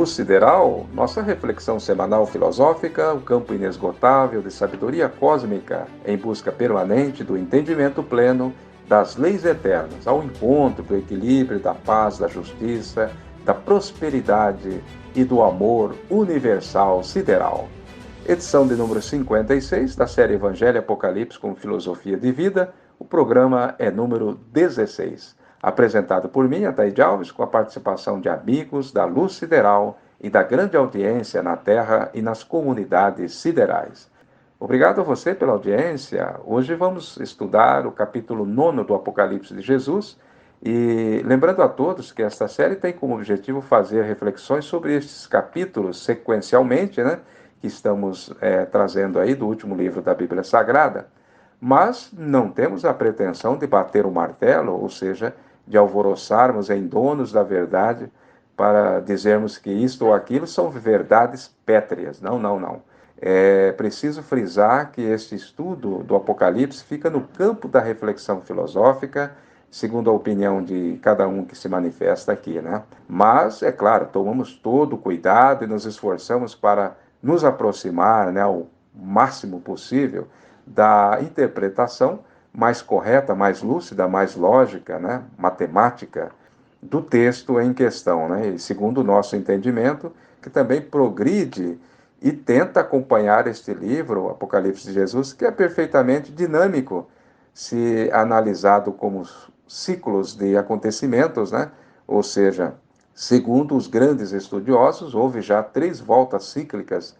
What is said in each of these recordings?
Luz Sideral, nossa reflexão semanal filosófica, o campo inesgotável de sabedoria cósmica em busca permanente do entendimento pleno das leis eternas, ao encontro do equilíbrio, da paz, da justiça, da prosperidade e do amor universal sideral. Edição de número 56 da série Evangelho e Apocalipse com Filosofia de Vida. O programa é número 16. Apresentado por mim, Ataíde Alves, com a participação de amigos da Luz Sideral e da grande audiência na Terra e nas comunidades siderais. Obrigado a você pela audiência. Hoje vamos estudar o capítulo 9 do Apocalipse de Jesus e lembrando a todos que esta série tem como objetivo fazer reflexões sobre estes capítulos sequencialmente, que estamos trazendo aí do último livro da Bíblia Sagrada, mas não temos a pretensão de bater o martelo, ou seja, de alvoroçarmos em donos da verdade para dizermos que isto ou aquilo são verdades pétreas. Não. É preciso frisar que este estudo do Apocalipse fica no campo da reflexão filosófica, segundo a opinião de cada um que se manifesta aqui, Mas, é claro, tomamos todo o cuidado e nos esforçamos para nos aproximar, ao máximo possível da interpretação mais correta, mais lúcida, mais lógica, matemática do texto em questão, E segundo o nosso entendimento, que também progride e tenta acompanhar este livro, o Apocalipse de Jesus, que é perfeitamente dinâmico, se analisado como ciclos de acontecimentos, Ou seja, segundo os grandes estudiosos, houve já 3 voltas cíclicas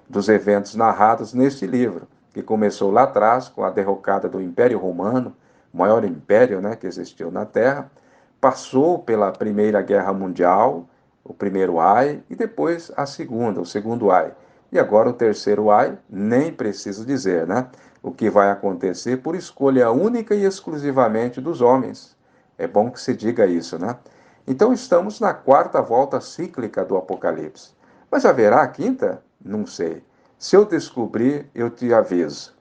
dos eventos narrados neste livro, que começou lá atrás com a derrocada do Império Romano, o maior império que existiu na Terra, passou pela Primeira Guerra Mundial, o primeiro Ai, e depois a segunda, o segundo Ai. E agora o terceiro Ai, nem preciso dizer, O que vai acontecer por escolha única e exclusivamente dos homens. É bom que se diga isso, Então estamos na 4ª volta cíclica do Apocalipse. Mas haverá a 5ª? Não sei. Se eu descobrir, eu te aviso.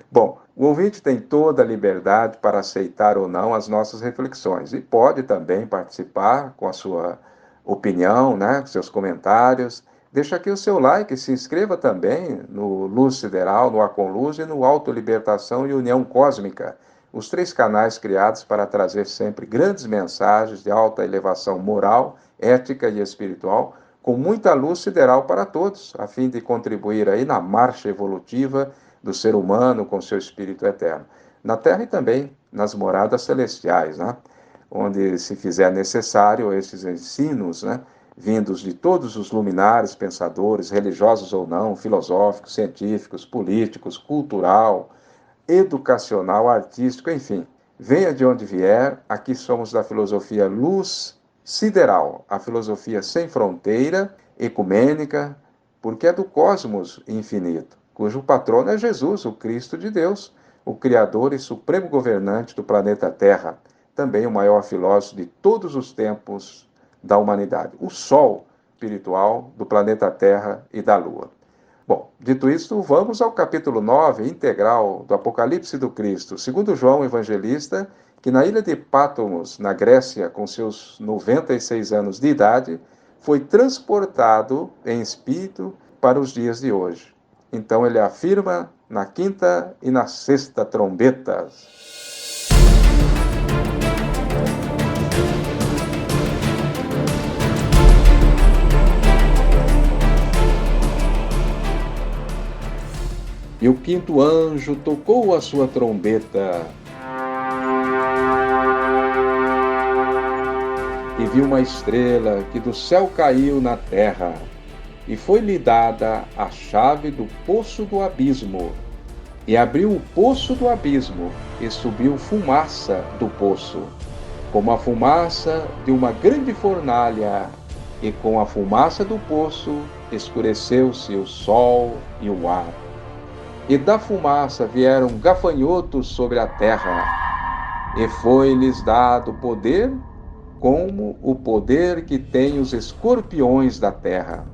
Bom, o ouvinte tem toda a liberdade para aceitar ou não as nossas reflexões e pode também participar com a sua opinião, seus comentários. Deixa aqui o seu like e se inscreva também no Luz Sideral, no Aconluz e no Autolibertação e União Cósmica, os 3 canais criados para trazer sempre grandes mensagens de alta elevação moral, ética e espiritual, com muita luz sideral para todos, a fim de contribuir aí na marcha evolutiva do ser humano com seu espírito eterno, na Terra e também nas moradas celestiais, onde se fizer necessário esses ensinos, vindos de todos os luminares pensadores, religiosos ou não, filosóficos, científicos, políticos, cultural, educacional, artístico, enfim, venha de onde vier, aqui somos da filosofia Luz Sideral, a filosofia sem fronteira, ecumênica, porque é do cosmos infinito, cujo patrono é Jesus, o Cristo de Deus, o Criador e Supremo Governante do planeta Terra, também o maior filósofo de todos os tempos da humanidade, o Sol espiritual do planeta Terra e da Lua. Bom, dito isto, vamos ao capítulo 9, integral do Apocalipse do Cristo, segundo João Evangelista, que na ilha de Pátomos, na Grécia, com seus 96 anos de idade, foi transportado em espírito para os dias de hoje. Então ele afirma na 5ª e na 6ª trombetas. E o 5º anjo tocou a sua trombeta e viu uma estrela que do céu caiu na terra, e foi-lhe dada a chave do poço do abismo, e abriu o poço do abismo, e subiu fumaça do poço, como a fumaça de uma grande fornalha, e com a fumaça do poço escureceu-se o sol e o ar. E da fumaça vieram gafanhotos sobre a terra, e foi-lhes dado poder, como o poder que tem os escorpiões da terra.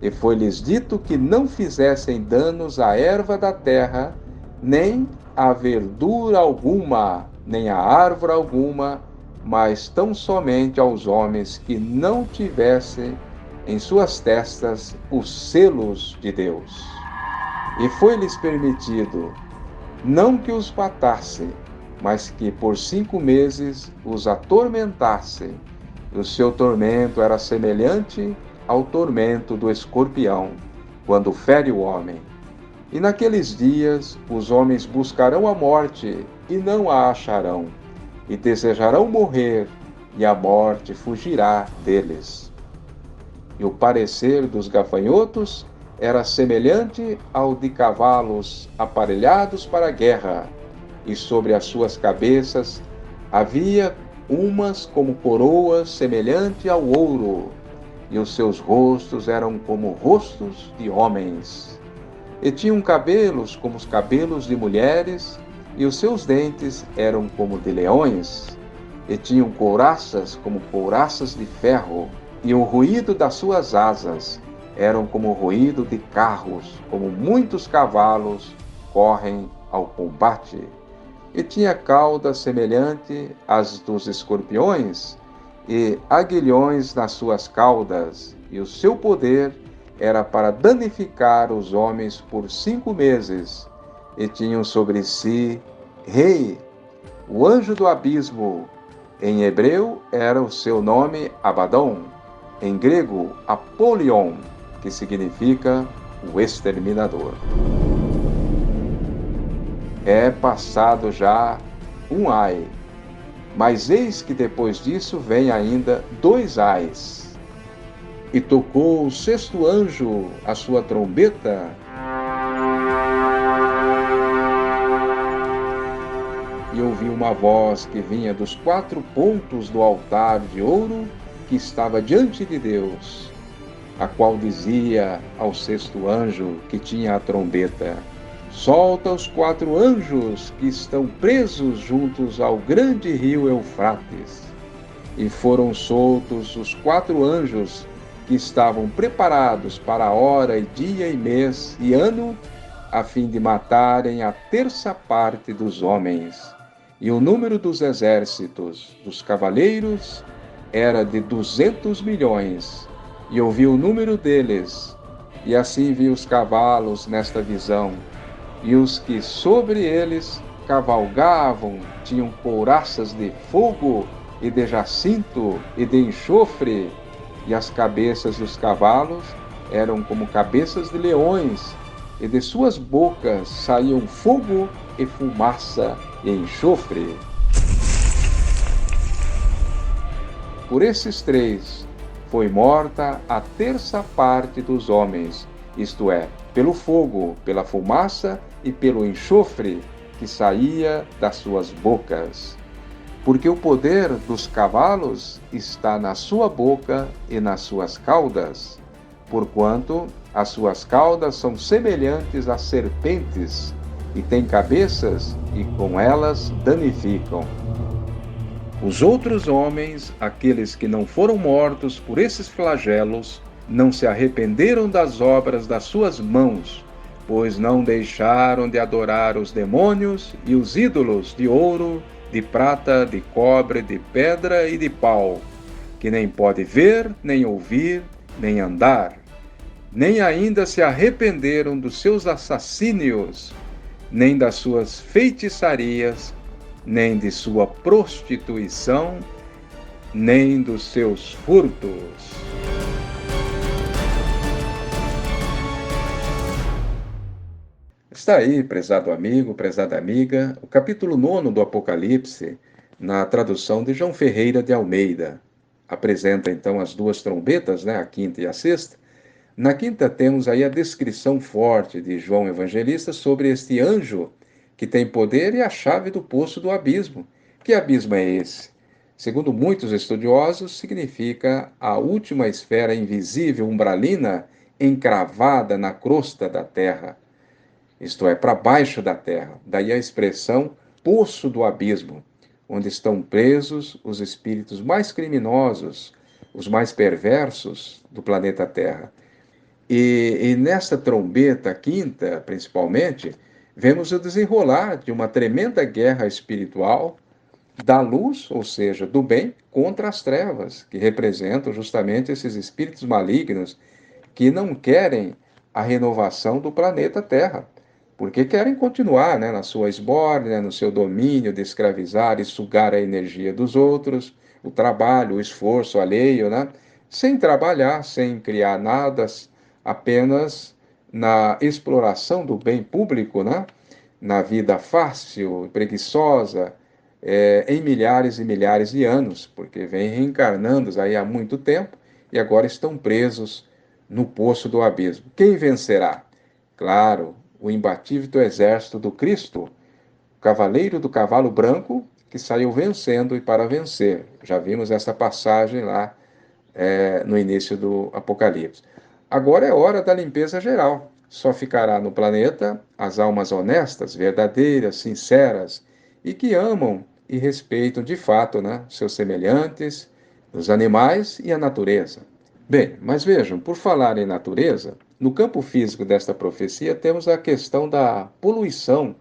E foi-lhes dito que não fizessem danos à erva da terra, nem a verdura alguma, nem a árvore alguma, mas tão somente aos homens que não tivessem em suas testas os selos de Deus. E foi-lhes permitido não que os matassem, mas que por 5 meses os atormentassem. E o seu tormento era semelhante ao tormento do escorpião, quando fere o homem. E naqueles dias os homens buscarão a morte e não a acharão, e desejarão morrer, e a morte fugirá deles. E o parecer dos gafanhotos era semelhante ao de cavalos aparelhados para a guerra, e sobre as suas cabeças havia umas como coroas semelhante ao ouro, e os seus rostos eram como rostos de homens. E tinham cabelos como os cabelos de mulheres, e os seus dentes eram como de leões, e tinham couraças como couraças de ferro, e o ruído das suas asas eram como o ruído de carros, como muitos cavalos correm ao combate. E tinha cauda semelhante às dos escorpiões, e aguilhões nas suas caudas, e o seu poder era para danificar os homens por 5 meses, e tinham sobre si rei, o anjo do abismo. Em hebreu era o seu nome Abadom, em grego Apolion, que significa o exterminador. É passado já um ai, mas eis que depois disso vem ainda 2 ais. E tocou o 6º anjo a sua trombeta, e ouvi uma voz que vinha dos 4 pontos do altar de ouro que estava diante de Deus, a qual dizia ao 6º anjo que tinha a trombeta: solta os 4 anjos que estão presos juntos ao grande rio Eufrates. E foram soltos os 4 anjos que estavam preparados para a hora e dia e mês e ano, a fim de matarem a 1/3 parte dos homens. E o número dos exércitos dos cavaleiros era de 200 milhões. E ouvi o número deles, e assim vi os cavalos nesta visão, e os que sobre eles cavalgavam tinham couraças de fogo e de jacinto e de enxofre, e as cabeças dos cavalos eram como cabeças de leões, e de suas bocas saíam fogo e fumaça e enxofre. Por esses 3 foi morta a 1/3 parte dos homens, isto é, pelo fogo, pela fumaça e pelo enxofre que saía das suas bocas. Porque o poder dos cavalos está na sua boca e nas suas caudas, porquanto as suas caudas são semelhantes a serpentes, e têm cabeças, e com elas danificam. Os outros homens, aqueles que não foram mortos por esses flagelos, não se arrependeram das obras das suas mãos, pois não deixaram de adorar os demônios e os ídolos de ouro, de prata, de cobre, de pedra e de pau, que nem pode ver, nem ouvir, nem andar. Nem ainda se arrependeram dos seus assassínios, nem das suas feitiçarias, nem de sua prostituição, nem dos seus furtos. Está aí, prezado amigo, prezada amiga, o capítulo 9 do Apocalipse, na tradução de João Ferreira de Almeida. Apresenta então as 2 trombetas, a quinta e a sexta. Na quinta temos aí a descrição forte de João Evangelista sobre este anjo que tem poder e a chave do poço do abismo. Que abismo é esse? Segundo muitos estudiosos, significa a última esfera invisível umbralina encravada na crosta da terra, isto é, para baixo da terra. Daí a expressão poço do abismo, onde estão presos os espíritos mais criminosos, os mais perversos do planeta Terra. E nesta trombeta quinta, principalmente, vemos o desenrolar de uma tremenda guerra espiritual, da luz, ou seja, do bem, contra as trevas, que representam justamente esses espíritos malignos que não querem a renovação do planeta Terra, porque querem continuar, né, na sua esbórnia, no seu domínio de escravizar e sugar a energia dos outros, o trabalho, o esforço alheio, né, sem trabalhar, sem criar nada, apenas na exploração do bem público, né, na vida fácil, preguiçosa, em milhares e milhares de anos, porque vêm reencarnando aí há muito tempo e agora estão presos no poço do abismo. Quem vencerá? Claro, o imbatível exército do Cristo, o cavaleiro do cavalo branco, que saiu vencendo e para vencer. Já vimos essa passagem lá no início do Apocalipse. Agora é hora da limpeza geral. Só ficará no planeta as almas honestas, verdadeiras, sinceras e que amam e respeitam de fato, né, seus semelhantes, os animais e a natureza. Bem, mas vejam, por falar em natureza, no campo físico desta profecia temos a questão da poluição,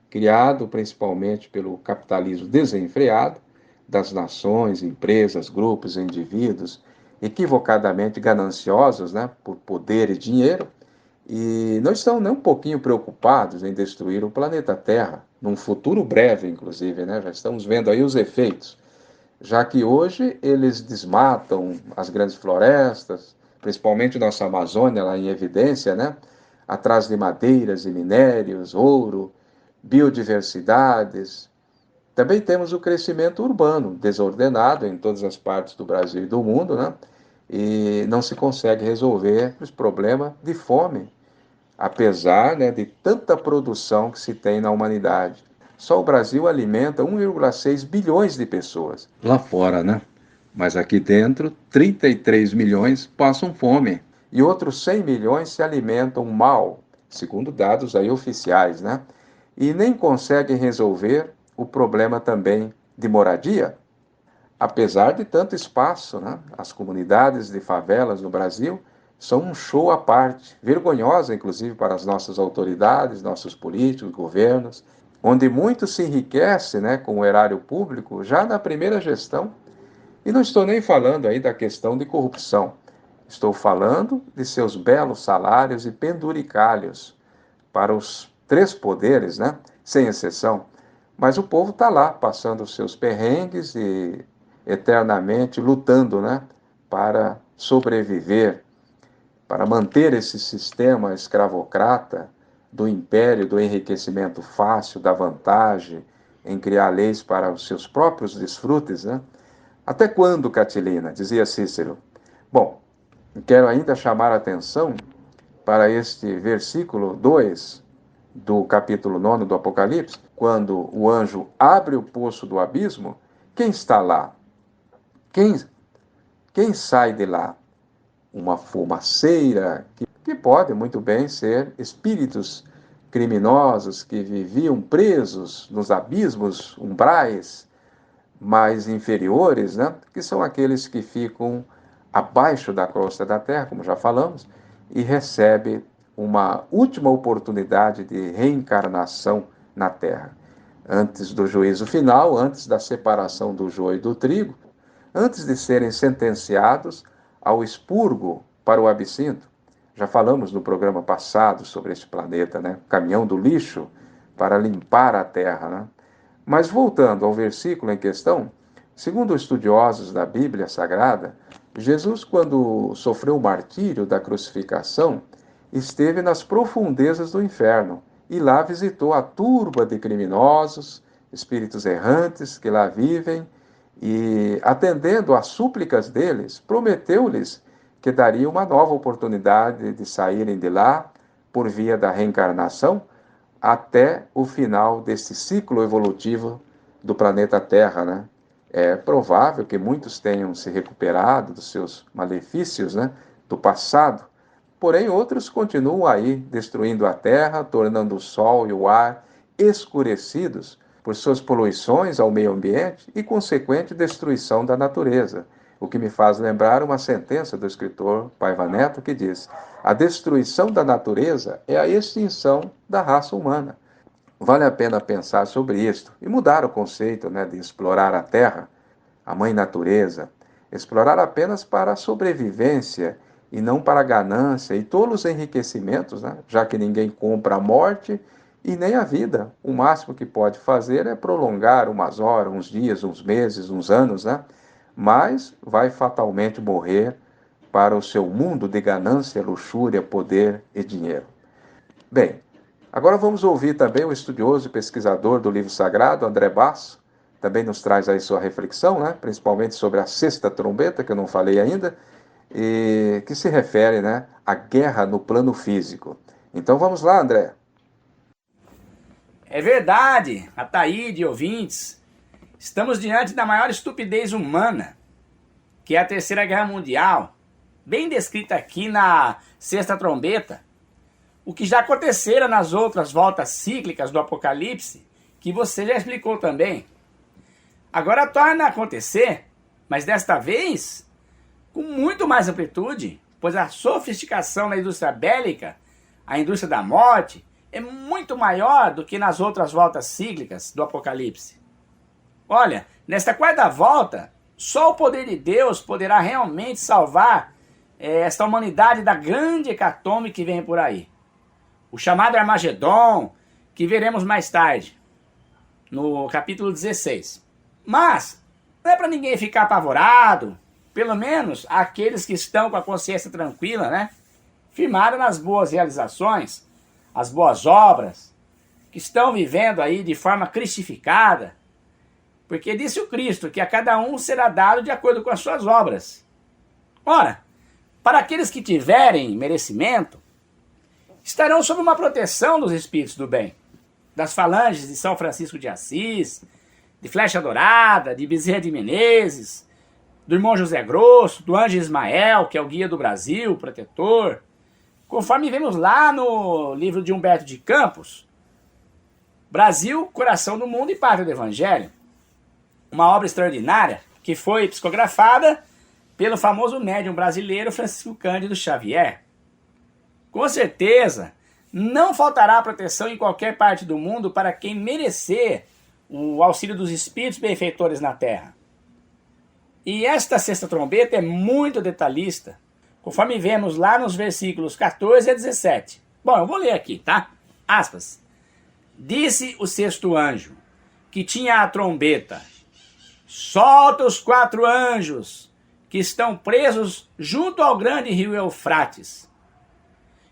criado principalmente pelo capitalismo desenfreado das nações, empresas, grupos, indivíduos, equivocadamente gananciosos, né, por poder e dinheiro, e não estão nem um pouquinho preocupados em destruir o planeta Terra, num futuro breve, inclusive, né? Já estamos vendo aí os efeitos, já que hoje eles desmatam as grandes florestas, principalmente nossa Amazônia, lá em evidência, né? Atrás de madeiras e minérios, ouro, biodiversidades. Também temos o crescimento urbano, desordenado em todas as partes do Brasil e do mundo, né? E não se consegue resolver os problemas de fome, apesar, né, de tanta produção que se tem na humanidade. Só o Brasil alimenta 1,6 bilhões de pessoas. Lá fora, né? Mas aqui dentro, 33 milhões passam fome. E outros 100 milhões se alimentam mal, segundo dados aí oficiais, né? E nem conseguem resolver o problema também de moradia, apesar de tanto espaço, né? As comunidades de favelas no Brasil são um show à parte, vergonhosa inclusive para as nossas autoridades, nossos políticos, governos, onde muito se enriquece, né, com o erário público já na primeira gestão. E não estou nem falando aí da questão de corrupção. Estou falando de seus belos salários e penduricalhos para os três poderes, né? Sem exceção. Mas o povo está lá, passando os seus perrengues e eternamente lutando, né? Para sobreviver, para manter esse sistema escravocrata do império, do enriquecimento fácil, da vantagem em criar leis para os seus próprios desfrutes, né? Até quando, Catilina? Dizia Cícero. Bom, quero ainda chamar a atenção para este versículo 2 do capítulo 9 do Apocalipse, quando o anjo abre o poço do abismo, quem está lá? Quem, quem sai de lá? Uma fumaceira que pode muito bem ser espíritos criminosos que viviam presos nos abismos umbrais mais inferiores, né? Que são aqueles que ficam abaixo da crosta da terra, como já falamos, e recebe uma última oportunidade de reencarnação na terra. Antes do juízo final, antes da separação do joio e do trigo, antes de serem sentenciados ao expurgo para o absinto. Já falamos no programa passado sobre este planeta, né? Caminhão do lixo para limpar a terra, né? Mas voltando ao versículo em questão, segundo estudiosos da Bíblia Sagrada, Jesus, quando sofreu o martírio da crucificação, esteve nas profundezas do inferno e lá visitou a turba de criminosos, espíritos errantes que lá vivem e, atendendo às súplicas deles, prometeu-lhes que daria uma nova oportunidade de saírem de lá por via da reencarnação até o final desse ciclo evolutivo do planeta Terra, né? É provável que muitos tenham se recuperado dos seus malefícios, né, do passado, porém outros continuam aí destruindo a Terra, tornando o Sol e o ar escurecidos por suas poluições ao meio ambiente e consequente destruição da natureza. O que me faz lembrar uma sentença do escritor Paiva Neto que diz: a destruição da natureza é a extinção da raça humana. Vale a pena pensar sobre isto e mudar o conceito, né, de explorar a terra, a mãe natureza, explorar apenas para a sobrevivência e não para a ganância e tolos enriquecimentos, né, já que ninguém compra a morte e nem a vida. O máximo que pode fazer é prolongar umas horas, uns dias, uns meses, uns anos, né? Mas vai fatalmente morrer para o seu mundo de ganância, luxúria, poder e dinheiro. Bem, agora vamos ouvir também o estudioso e pesquisador do livro sagrado, André Basso, também nos traz aí sua reflexão, né, principalmente sobre a sexta trombeta, que eu não falei ainda, e que se refere, né, à guerra no plano físico. Então vamos lá, André. É verdade, Ataíde e ouvintes, estamos diante da maior estupidez humana, que é a Terceira Guerra Mundial, bem descrita aqui na Sexta Trombeta, o que já acontecera nas outras voltas cíclicas do Apocalipse, que você já explicou também. Agora torna a acontecer, mas desta vez com muito mais amplitude, pois a sofisticação da indústria bélica, a indústria da morte, é muito maior do que nas outras voltas cíclicas do Apocalipse. Olha, nesta quarta volta, só o poder de Deus poderá realmente salvar esta humanidade da grande hecatombe que vem por aí. O chamado Armagedon, que veremos mais tarde, no capítulo 16. Mas, não é para ninguém ficar apavorado, pelo menos aqueles que estão com a consciência tranquila, né? Firmaram nas boas realizações, as boas obras, que estão vivendo aí de forma cristificada, porque disse o Cristo que a cada um será dado de acordo com as suas obras. Ora, para aqueles que tiverem merecimento, estarão sob uma proteção dos espíritos do bem, das falanges de São Francisco de Assis, de Flecha Dourada, de Bezerra de Menezes, do irmão José Grosso, do anjo Ismael, que é o guia do Brasil, protetor. Conforme vemos lá no livro de Humberto de Campos, Brasil, Coração do Mundo e Pátria do Evangelho, uma obra extraordinária que foi psicografada pelo famoso médium brasileiro Francisco Cândido Xavier. Com certeza, não faltará proteção em qualquer parte do mundo para quem merecer o auxílio dos espíritos benfeitores na Terra. E esta sexta trombeta é muito detalhista, conforme vemos lá nos versículos 14 a 17. Bom, eu vou ler aqui, tá? Aspas. Disse o sexto anjo, que tinha a trombeta, solta os 4 anjos que estão presos junto ao grande rio Eufrates.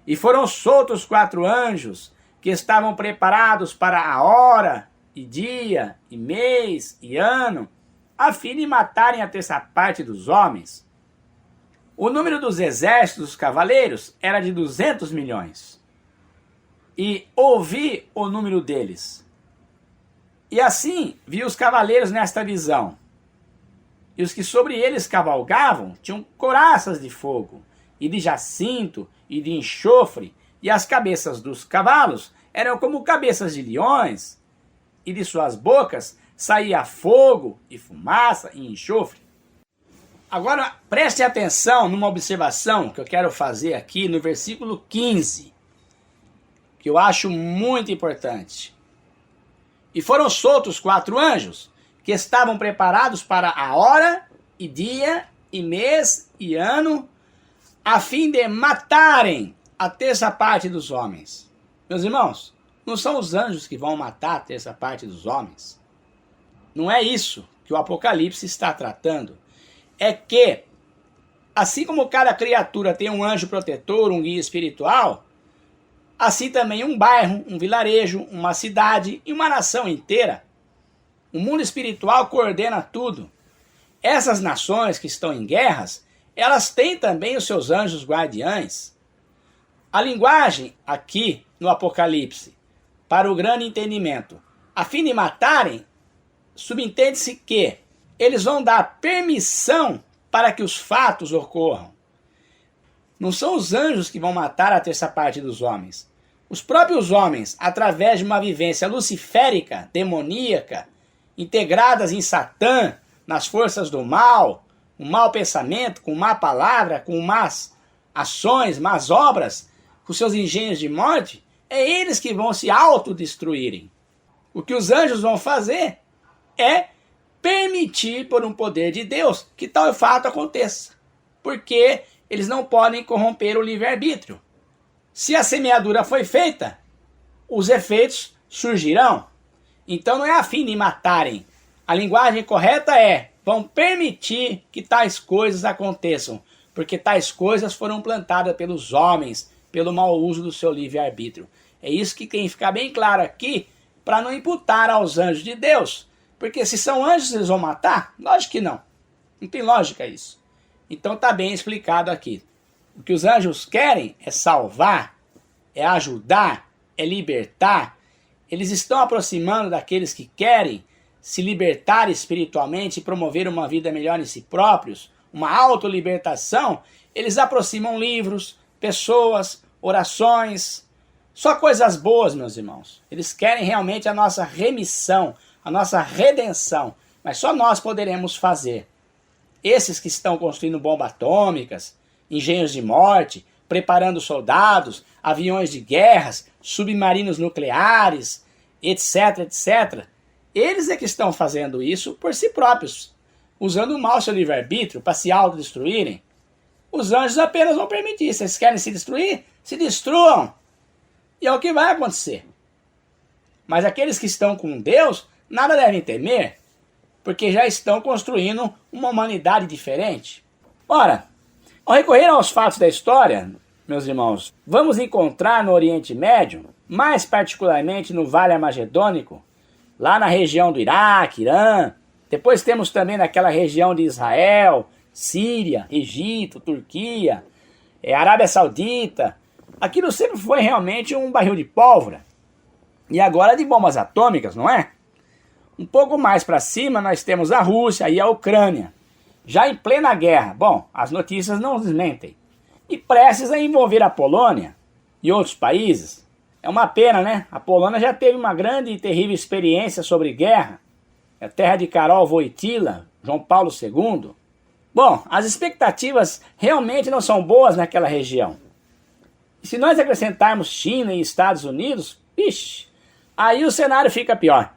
E foram soltos 4 anjos que estavam preparados para a hora, e dia, e mês, e ano, a fim de matarem a terça parte dos homens. O número dos exércitos dos cavaleiros era de 200 milhões. E ouvi o número deles. E assim vi os cavaleiros nesta visão. E os que sobre eles cavalgavam tinham couraças de fogo, e de jacinto, e de enxofre, e as cabeças dos cavalos eram como cabeças de leões, e de suas bocas saía fogo, e fumaça, e enxofre. Agora, preste atenção numa observação que eu quero fazer aqui no versículo 15, que eu acho muito importante. E foram soltos 4 anjos, que estavam preparados para a hora, e dia, e mês, e ano, a fim de matarem a terça parte dos homens. Meus irmãos, não são os anjos que vão matar a terça parte dos homens. Não é isso que o Apocalipse está tratando. É que, assim como cada criatura tem um anjo protetor, um guia espiritual, assim também um bairro, um vilarejo, uma cidade e uma nação inteira. O mundo espiritual coordena tudo. Essas nações que estão em guerras, elas têm também os seus anjos guardiães. A linguagem aqui no Apocalipse, para o grande entendimento, a fim de matarem, subentende-se que eles vão dar permissão para que os fatos ocorram. Não são os anjos que vão matar a terça parte dos homens. Os próprios homens, através de uma vivência luciférica, demoníaca, integradas em Satã, nas forças do mal, um mau pensamento, com má palavra, com más ações, más obras, com seus engenhos de morte, é eles que vão se autodestruírem. O que os anjos vão fazer é permitir por um poder de Deus que tal fato aconteça. Porque eles não podem corromper o livre-arbítrio. Se a semeadura foi feita, os efeitos surgirão. Então não é a fim de matarem. A linguagem correta é: vão permitir que tais coisas aconteçam, porque tais coisas foram plantadas pelos homens, pelo mau uso do seu livre-arbítrio. É isso que tem que ficar bem claro aqui, para não imputar aos anjos de Deus. Porque se são anjos, eles vão matar? Lógico que não. Não tem lógica isso. Então está bem explicado aqui. O que os anjos querem é salvar, é ajudar, é libertar. Eles estão aproximando daqueles que querem se libertar espiritualmente e promover uma vida melhor em si próprios, uma autolibertação. Eles aproximam livros, pessoas, orações, só coisas boas, meus irmãos. Eles querem realmente a nossa remissão, a nossa redenção, mas só nós poderemos fazer. Esses que estão construindo bombas atômicas, engenhos de morte, preparando soldados, aviões de guerras, submarinos nucleares, etc, etc. Eles é que estão fazendo isso por si próprios, usando mal seu livre-arbítrio para se autodestruírem. Os anjos apenas vão permitir. Se eles querem se destruir, se destruam. E é o que vai acontecer. Mas aqueles que estão com Deus, nada devem temer, porque já estão construindo uma humanidade diferente. Ora, ao recorrer aos fatos da história, meus irmãos, vamos encontrar no Oriente Médio, mais particularmente no Vale Armagedônico, lá na região do Iraque, Irã. Depois temos também naquela região de Israel, Síria, Egito, Turquia, Arábia Saudita. Aquilo sempre foi realmente um barril de pólvora. E agora de bombas atômicas, não é? Um pouco mais para cima nós temos a Rússia e a Ucrânia, já em plena guerra. Bom, as notícias não desmentem. E prestes a envolver a Polônia e outros países. É uma pena, né? A Polônia já teve uma grande e terrível experiência sobre guerra. É a terra de Karol Wojtyła, João Paulo II. Bom, as expectativas realmente não são boas naquela região. E se nós acrescentarmos China e Estados Unidos, ixi, aí o cenário fica pior.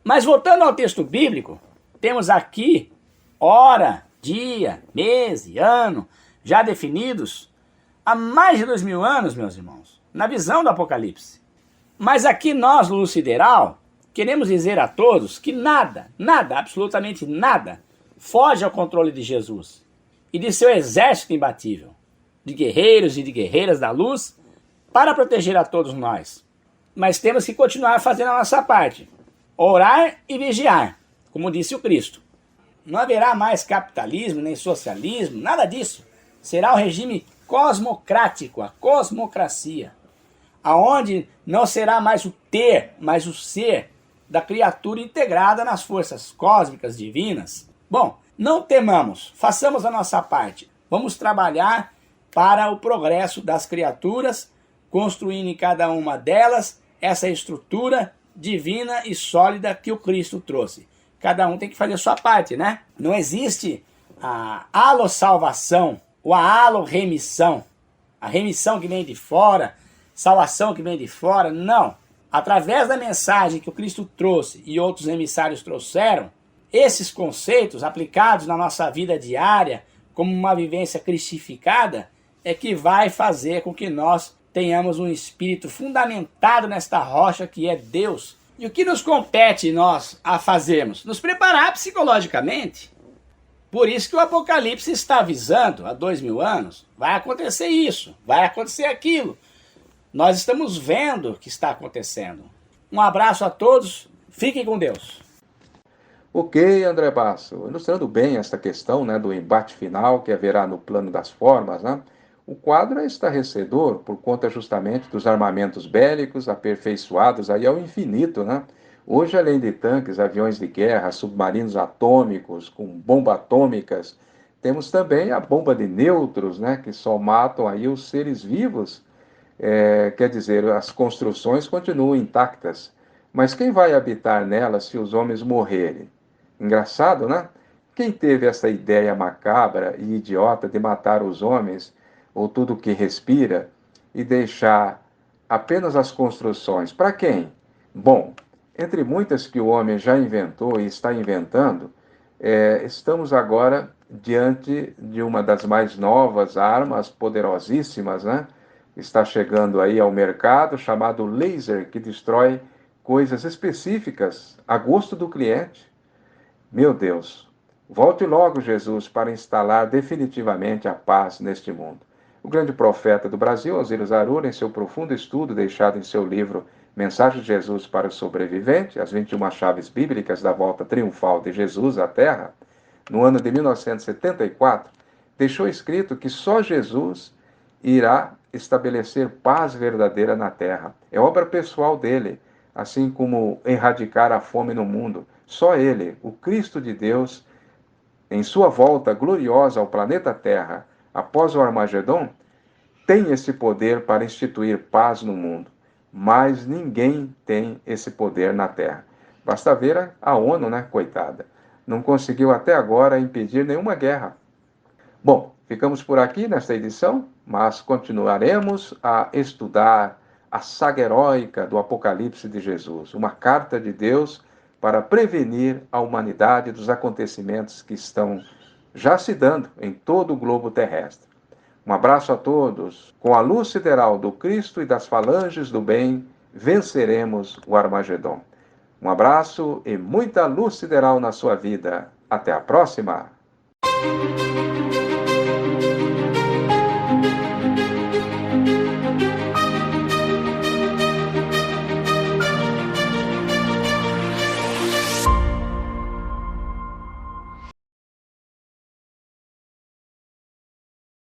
Mas voltando ao texto bíblico, temos aqui hora, dia, mês e ano já definidos há mais de 2000 anos, meus irmãos, na visão do Apocalipse. Mas aqui nós, Luz Sideral, queremos dizer a todos que nada, absolutamente nada, foge ao controle de Jesus e de seu exército imbatível, de guerreiros e de guerreiras da luz, para proteger a todos nós. Mas temos que continuar fazendo a nossa parte. Orar e vigiar, como disse o Cristo. Não haverá mais capitalismo, nem socialismo, nada disso. Será o regime cosmocrático, a cosmocracia, aonde não será mais o ter, mas o ser da criatura integrada nas forças cósmicas divinas. Bom, não temamos, façamos a nossa parte. Vamos trabalhar para o progresso das criaturas, construindo em cada uma delas essa estrutura divina e sólida que o Cristo trouxe. Cada um tem que fazer a sua parte, né? Não existe a alo-salvação ou a alo-remissão. A remissão que vem de fora, salvação que vem de fora, não. Através da mensagem que o Cristo trouxe e outros emissários trouxeram, esses conceitos aplicados na nossa vida diária, como uma vivência cristificada, é que vai fazer com que nós tenhamos um espírito fundamentado nesta rocha que é Deus. E o que nos compete nós a fazermos? Nos preparar psicologicamente. Por isso que o Apocalipse está avisando há 2000 anos, vai acontecer isso, vai acontecer aquilo. Nós estamos vendo o que está acontecendo. Um abraço a todos, fiquem com Deus. Ok, André Basso, ilustrando bem esta questão, né, do embate final que haverá no plano das formas, né? O quadro é estarrecedor por conta justamente dos armamentos bélicos aperfeiçoados aí ao infinito, né? Hoje, além de tanques, aviões de guerra, submarinos atômicos com bombas atômicas, temos também a bomba de nêutrons, né, que só matam aí os seres vivos. Quer dizer, as construções continuam intactas, mas quem vai habitar nelas se os homens morrerem? Engraçado, né? Quem teve essa ideia macabra e idiota de matar os homens ou tudo que respira, e deixar apenas as construções. Para quem? Bom, Entre muitas que o homem já inventou e está inventando, estamos agora diante de uma das mais novas armas poderosíssimas, né? Está chegando aí ao mercado, chamado laser, que destrói coisas específicas a gosto do cliente. Meu Deus, volte logo, Jesus, para instalar definitivamente a paz neste mundo. O grande profeta do Brasil, Osiris Arur, em seu profundo estudo deixado em seu livro Mensagem de Jesus para o Sobrevivente, as 21 chaves bíblicas da volta triunfal de Jesus à Terra, no ano de 1974, deixou escrito que só Jesus irá estabelecer paz verdadeira na Terra. É obra pessoal dele, assim como erradicar a fome no mundo. Só ele, o Cristo de Deus, em sua volta gloriosa ao planeta Terra, após o Armagedon, tem esse poder para instituir paz no mundo. Mas ninguém tem esse poder na Terra. Basta ver a ONU, né, coitada. Não conseguiu até agora impedir nenhuma guerra. Bom, ficamos por aqui nesta edição, mas continuaremos a estudar a saga heróica do Apocalipse de Jesus, uma carta de Deus para prevenir a humanidade dos acontecimentos que estão já se dando em todo o globo terrestre. Um abraço a todos. Com a luz sideral do Cristo e das falanges do bem, venceremos o Armagedon. Um abraço e muita luz sideral na sua vida. Até a próxima!